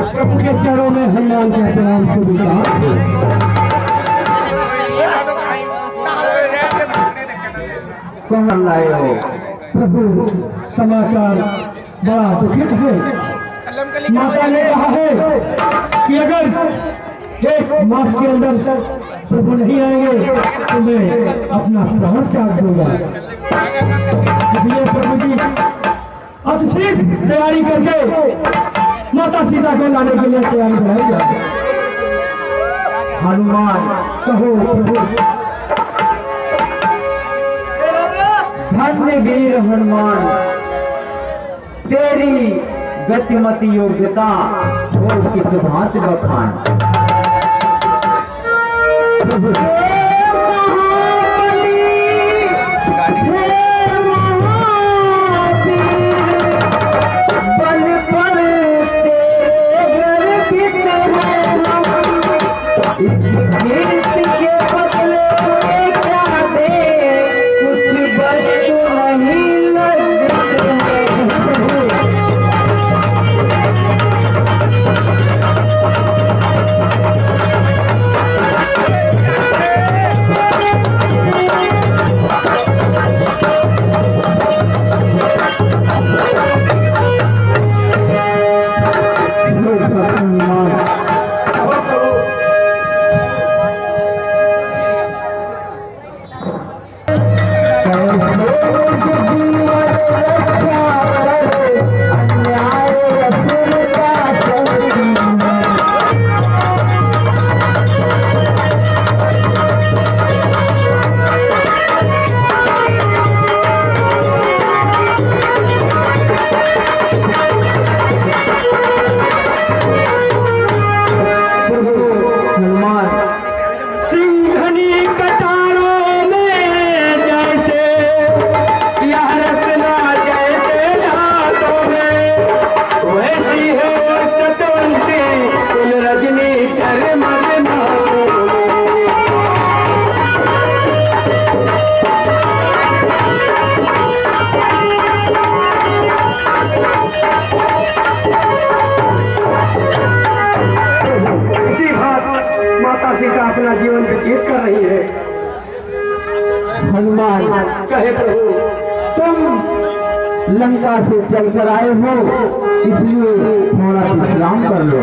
प्रभु के चरणों में हनुमान के प्रणाम शुभकामनाएं। कहाँ लाए हो प्रभु? समाचार बड़ा दुखित है। माता ने कहा है कि अगर एक मास के अंदर प्रभु नहीं आएंगे तो मैं अपना प्राण त्याग दूंगा। इसलिए प्रभु जी अतिशीघ्र तैयारी करके माता सीता को लाने के लिए तैयारी बनाई जाए। हनुमान कहो प्रभु। धन्य वीर हनुमान, तेरी गतिमति योग्यता हो किस भांति बखान। प्रभु सीता अपना जीवन व्यतीत कर रही है। हनुमान कहे प्रभु तुम लंका से चलकर आए हो, इसलिए थोड़ा विश्राम कर लो।